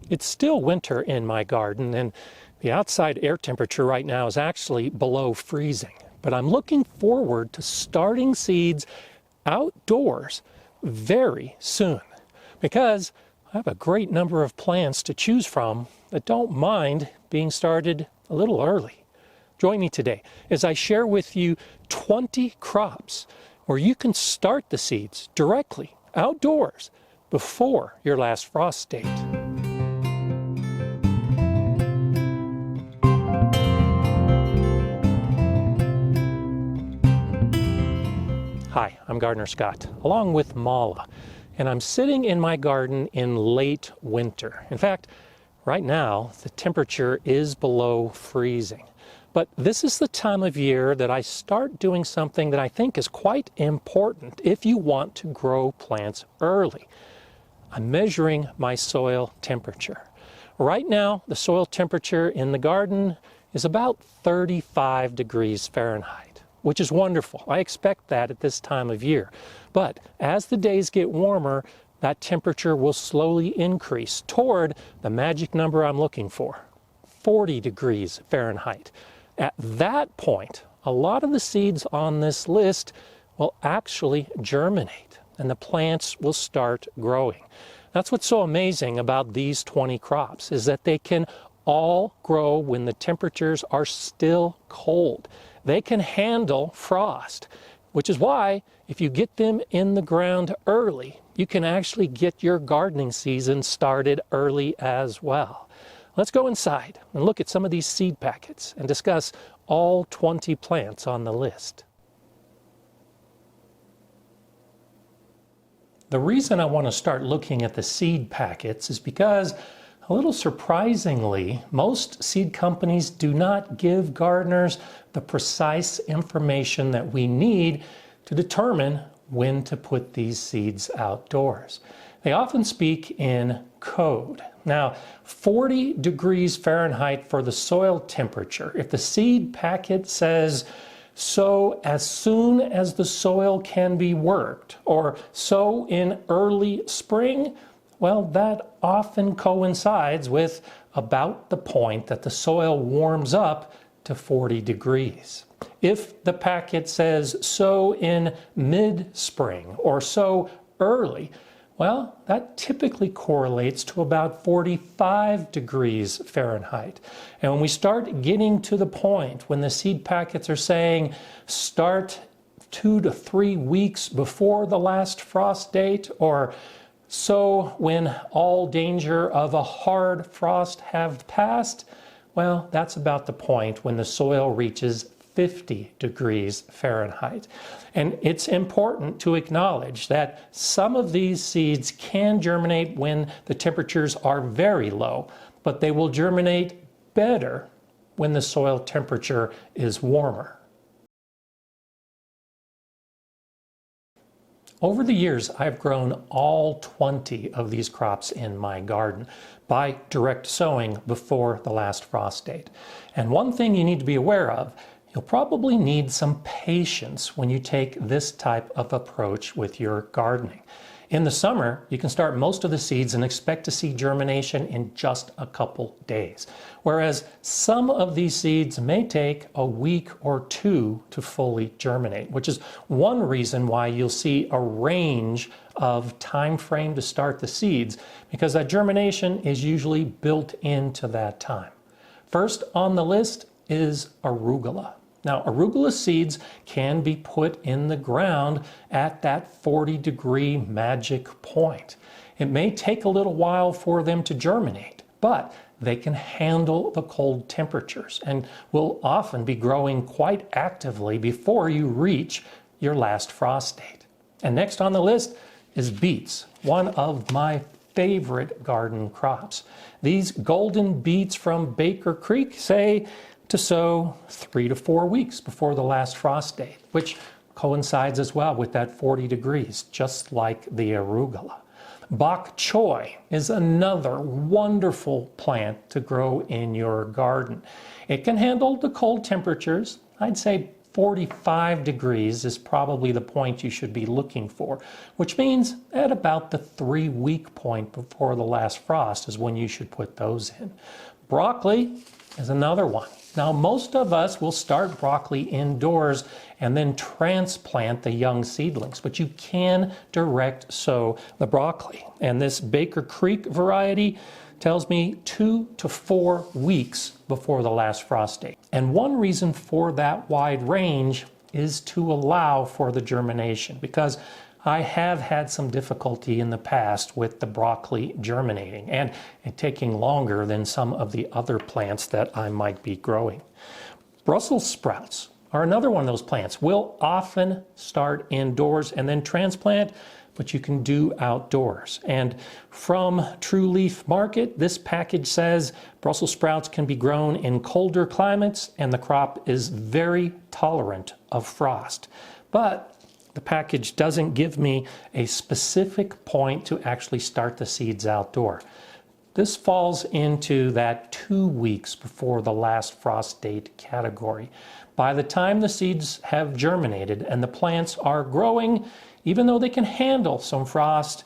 It's still winter in my garden, and the outside air temperature right now is actually below freezing. But I'm looking forward to starting seeds outdoors very soon because I have a great number of plants to choose from that don't mind being started a little early. Join me today as I share with you 20 crops where you can start the seeds directly outdoors before your last frost date. Hi, I'm Gardener Scott, along with Mala, and I'm sitting in my garden in late winter. In fact, right now, the temperature is below freezing. But this is the time of year that I start doing something that I think is quite important if you want to grow plants early. I'm measuring my soil temperature. Right now, the soil temperature in the garden is about 35 degrees Fahrenheit, which is wonderful. I expect that at this time of year. But as the days get warmer, that temperature will slowly increase toward the magic number I'm looking for, 40 degrees Fahrenheit. At that point, a lot of the seeds on this list will actually germinate and the plants will start growing. That's what's so amazing about these 20 crops, is that they can all grow when the temperatures are still cold. They can handle frost, which is why if you get them in the ground early, you can actually get your gardening season started early as well. Let's go inside and look at some of these seed packets and discuss all 20 plants on the list. The reason I want to start looking at the seed packets is because, a little surprisingly, most seed companies do not give gardeners the precise information that we need to determine when to put these seeds outdoors. They often speak in code. Now, 40 degrees Fahrenheit for the soil temperature. If the seed packet says sow as soon as the soil can be worked, or sow in early spring, well, that often coincides with about the point that the soil warms up to 40 degrees. If the packet says sow in mid-spring or sow early, well, that typically correlates to about 45 degrees Fahrenheit. And when we start getting to the point when the seed packets are saying start 2 to 3 weeks before the last frost date, or sow when all danger of a hard frost have passed, well, that's about the point when the soil reaches 50 degrees Fahrenheit. And it's important to acknowledge that some of these seeds can germinate when the temperatures are very low, but they will germinate better when the soil temperature is warmer. Over the years, I've grown all 20 of these crops in my garden by direct sowing before the last frost date. And one thing you need to be aware of, you'll probably need some patience when you take this type of approach with your gardening. In the summer, you can start most of the seeds and expect to see germination in just a couple days, whereas some of these seeds may take a week or two to fully germinate, which is one reason why you'll see a range of time frame to start the seeds, because that germination is usually built into that time. First on the list is arugula. Now, arugula seeds can be put in the ground at that 40-degree magic point. It may take a little while for them to germinate, but they can handle the cold temperatures and will often be growing quite actively before you reach your last frost date. And next on the list is beets, one of my favorite garden crops. These golden beets from Baker Creek say to sow 3 to 4 weeks before the last frost date, which coincides as well with that 40 degrees, just like the arugula. Bok choy is another wonderful plant to grow in your garden. It can handle the cold temperatures, I'd say 45 degrees is probably the point you should be looking for, which means at about the 3-week point before the last frost is when you should put those in. Broccoli is another one. Now, most of us will start broccoli indoors and then transplant the young seedlings, but you can direct sow the broccoli. And this Baker Creek variety tells me 2 to 4 weeks before the last frost date. And one reason for that wide range is to allow for the germination, because I have had some difficulty in the past with the broccoli germinating and taking longer than some of the other plants that I might be growing. Brussels sprouts are another one of those plants. We'll often start indoors and then transplant, but you can do outdoors. And from True Leaf Market, this package says Brussels sprouts can be grown in colder climates and the crop is very tolerant of frost. But the package doesn't give me a specific point to actually start the seeds outdoor. This falls into that 2 weeks before the last frost date category. By the time the seeds have germinated and the plants are growing, even though they can handle some frost,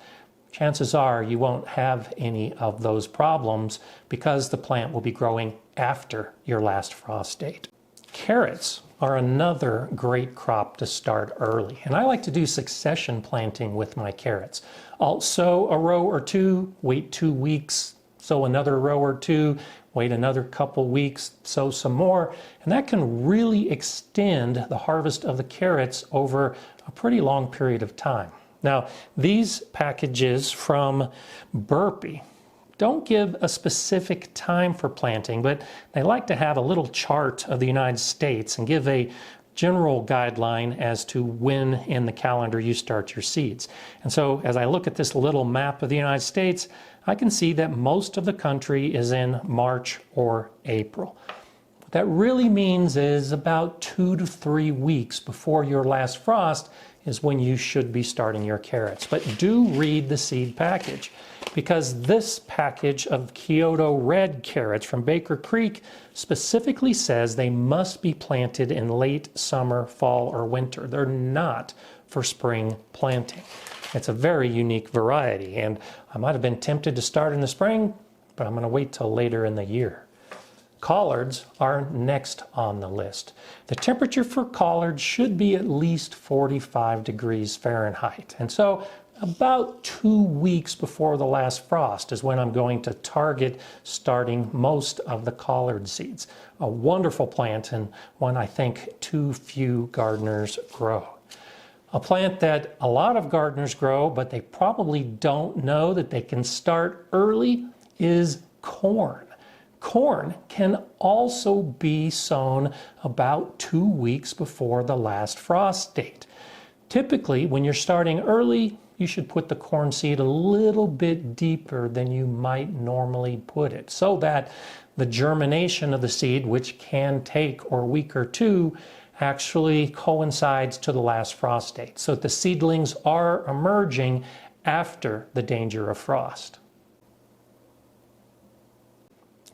chances are you won't have any of those problems because the plant will be growing after your last frost date. Carrots are another great crop to start early. And I like to do succession planting with my carrots. I'll sow a row or two, wait 2 weeks, sow another row or two, wait another couple weeks, sow some more, and that can really extend the harvest of the carrots over a pretty long period of time. Now, these packages from Burpee don't give a specific time for planting, but they like to have a little chart of the United States and give a general guideline as to when in the calendar you start your seeds. And so as I look at this little map of the United States, I can see that most of the country is in March or April. What that really means is about 2 to 3 weeks before your last frost is when you should be starting your carrots. But do read the seed package, because this package of Kyoto red carrots from Baker Creek specifically says they must be planted in late summer, fall, or winter. They're not for spring planting. It's a very unique variety, and I might have been tempted to start in the spring, but I'm going to wait till later in the year. Collards are next on the list. The temperature for collards should be at least 45 degrees Fahrenheit. And so about 2 weeks before the last frost is when I'm going to target starting most of the collard seeds. A wonderful plant and one I think too few gardeners grow. A plant that a lot of gardeners grow, but they probably don't know that they can start early, is corn. Corn can also be sown about 2 weeks before the last frost date. Typically, when you're starting early, you should put the corn seed a little bit deeper than you might normally put it, so that the germination of the seed, which can take a week or two, actually coincides to the last frost date, so that the seedlings are emerging after the danger of frost.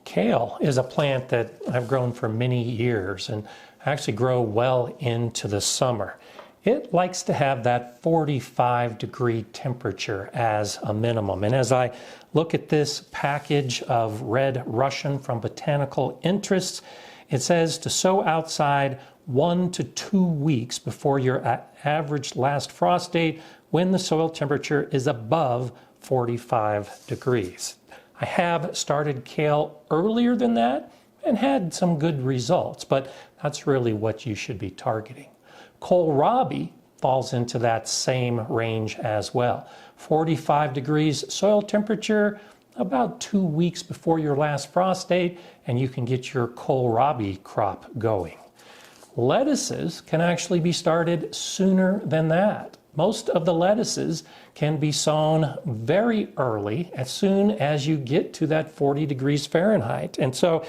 Kale is a plant that I've grown for many years and actually grow well into the summer. It likes to have that 45-degree temperature as a minimum. And as I look at this package of red Russian from Botanical Interests, it says to sow outside 1 to 2 weeks before your average last frost date when the soil temperature is above 45 degrees. I have started kale earlier than that and had some good results, but that's really what you should be targeting. Kohlrabi falls into that same range as well. 45 degrees soil temperature, about 2 weeks before your last frost date, and you can get your kohlrabi crop going. Lettuces can actually be started sooner than that. Most of the lettuces can be sown very early, as soon as you get to that 40 degrees Fahrenheit. And so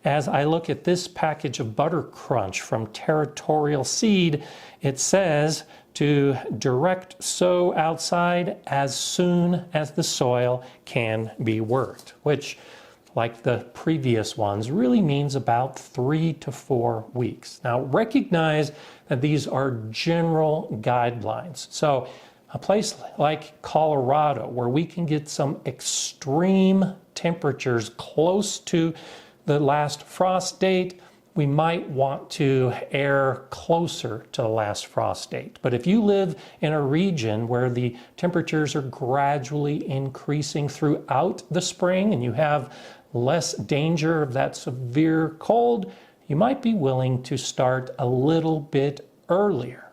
as I look at this package of Butter Crunch from Territorial Seed, it says to direct sow outside as soon as the soil can be worked, which like the previous ones, really means about 3 to 4 weeks. Now recognize that these are general guidelines. So a place like Colorado, where we can get some extreme temperatures close to the last frost date, we might want to err closer to the last frost date. But if you live in a region where the temperatures are gradually increasing throughout the spring and you have less danger of that severe cold, you might be willing to start a little bit earlier.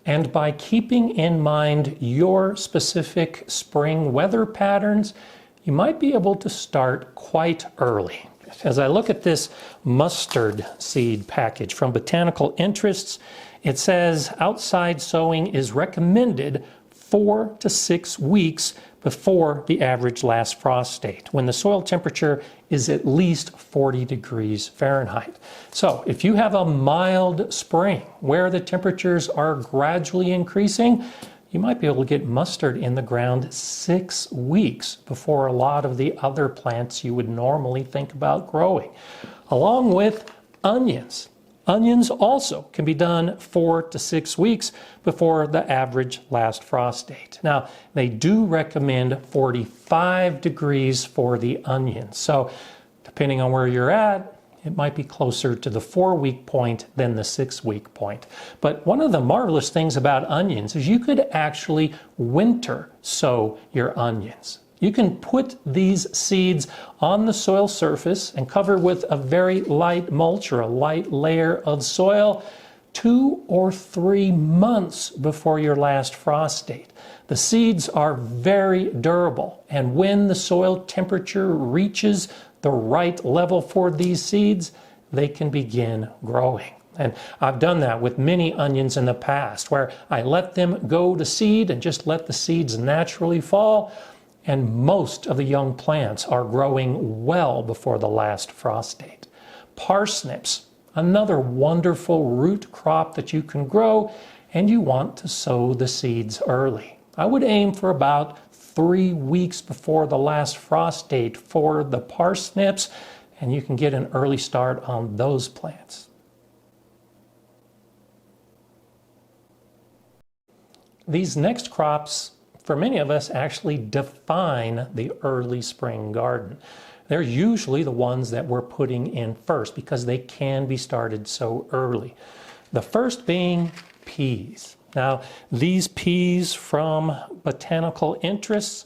And by keeping in mind your specific spring weather patterns, you might be able to start quite early. As I look at this mustard seed package from Botanical Interests, it says outside sowing is recommended 4 to 6 weeks before the average last frost date, when the soil temperature is at least 40 degrees Fahrenheit. So if you have a mild spring where the temperatures are gradually increasing, you might be able to get mustard in the ground 6 weeks before a lot of the other plants you would normally think about growing. Along with onions. Onions also can be done 4 to 6 weeks before the average last frost date. Now, they do recommend 45 degrees for the onions. So, depending on where you're at, it might be closer to the 4-week point than the 6-week point. But one of the marvelous things about onions is you could actually winter sow your onions. You can put these seeds on the soil surface and cover with a very light mulch or a light layer of soil 2 or 3 months before your last frost date. The seeds are very durable, and when the soil temperature reaches the right level for these seeds, they can begin growing. And I've done that with many onions in the past, where I let them go to seed and just let the seeds naturally fall. And most of the young plants are growing well before the last frost date. Parsnips, another wonderful root crop that you can grow, and you want to sow the seeds early. I would aim for about 3 weeks before the last frost date for the parsnips, and you can get an early start on those plants. These next crops, for many of us, actually define the early spring garden. They're usually the ones that we're putting in first because they can be started so early. The first being peas. Now, these peas from Botanical Interests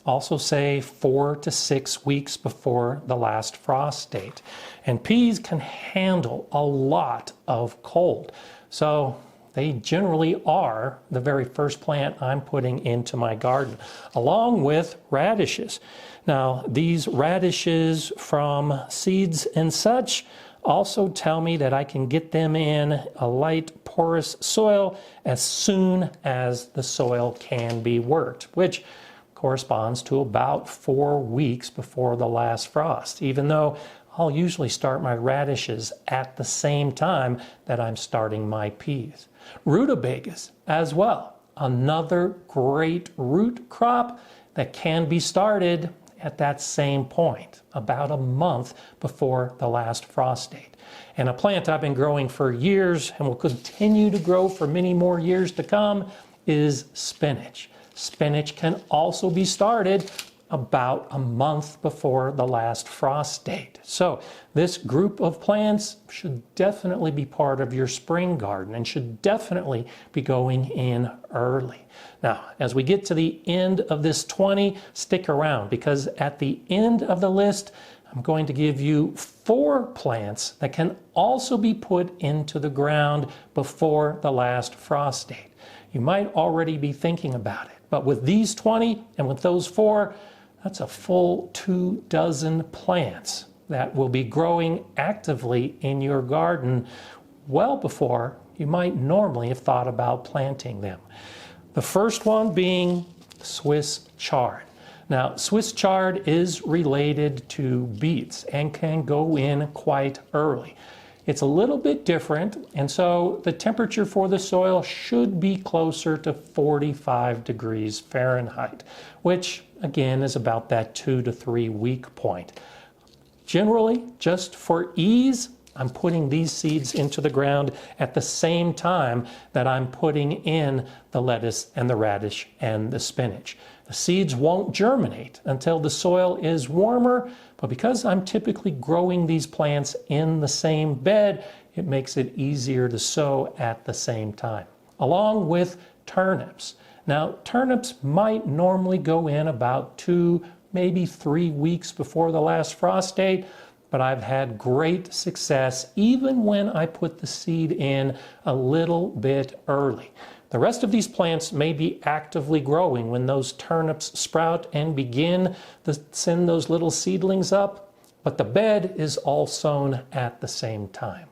also say 4 to 6 weeks before the last frost date. And peas can handle a lot of cold. So they generally are the very first plant I'm putting into my garden, along with radishes. Now, these radishes from Seeds and Such also tell me that I can get them in a light porous soil as soon as the soil can be worked, which corresponds to about 4 weeks before the last frost, even though I'll usually start my radishes at the same time that I'm starting my peas. Rutabagas as well, another great root crop that can be started at that same point, about a month before the last frost date. And a plant I've been growing for years and will continue to grow for many more years to come is spinach. Spinach can also be started about a month before the last frost date. So this group of plants should definitely be part of your spring garden and should definitely be going in early. Now, as we get to the end of this 20, stick around, because at the end of the list, I'm going to give you 4 plants that can also be put into the ground before the last frost date. You might already be thinking about it, but with these 20 and with those 4, that's a full 24 plants that will be growing actively in your garden well before you might normally have thought about planting them. The first one being Swiss chard. Now, Swiss chard is related to beets and can go in quite early. It's a little bit different, and so the temperature for the soil should be closer to 45 degrees Fahrenheit, which again is about that 2 to 3 week point. Generally, just for ease, I'm putting these seeds into the ground at the same time that I'm putting in the lettuce and the radish and the spinach. The seeds won't germinate until the soil is warmer, but because I'm typically growing these plants in the same bed, it makes it easier to sow at the same time. Along with turnips. Now, turnips might normally go in about 2, maybe 3 weeks before the last frost date, but I've had great success even when I put the seed in a little bit early. The rest of these plants may be actively growing when those turnips sprout and begin to send those little seedlings up, but the bed is all sown at the same time.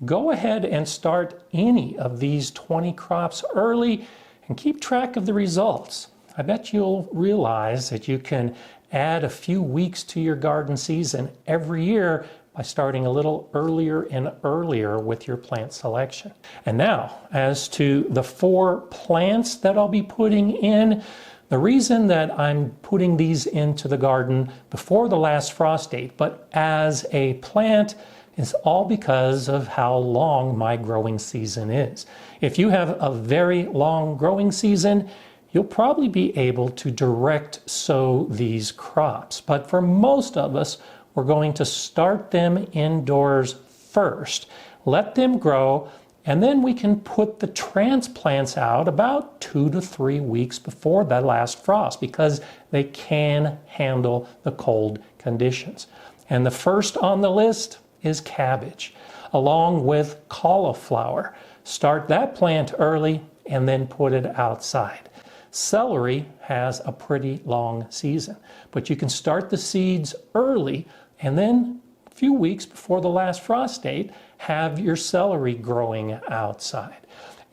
Go ahead and start any of these 20 crops early and keep track of the results. I bet you'll realize that you can add a few weeks to your garden season every year by starting a little earlier and earlier with your plant selection. And now, as to the 4 plants that I'll be putting in, the reason that I'm putting these into the garden before the last frost date, but as a plant, is all because of how long my growing season is. If you have a very long growing season, you'll probably be able to direct sow these crops. But for most of us, we're going to start them indoors first, let them grow, and then we can put the transplants out about 2 to 3 weeks before that last frost because they can handle the cold conditions. And the first on the list is cabbage, along with cauliflower. Start that plant early and then put it outside. Celery has a pretty long season, but you can start the seeds early and then a few weeks before the last frost date, have your celery growing outside.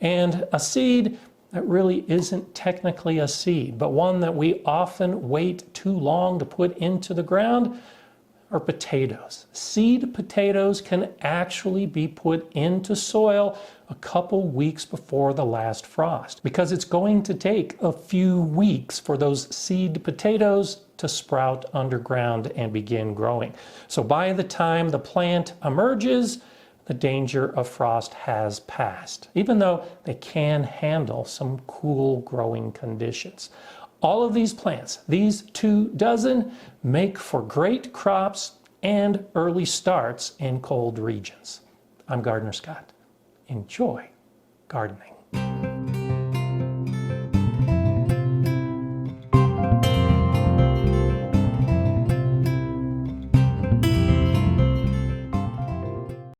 And a seed that really isn't technically a seed, but one that we often wait too long to put into the ground are potatoes. Seed potatoes can actually be put into soil a couple weeks before the last frost because it's going to take a few weeks for those seed potatoes to sprout underground and begin growing. So by the time the plant emerges, the danger of frost has passed, even though they can handle some cool growing conditions. All of these plants, these 24, make for great crops and early starts in cold regions. I'm Gardener Scott. Enjoy gardening.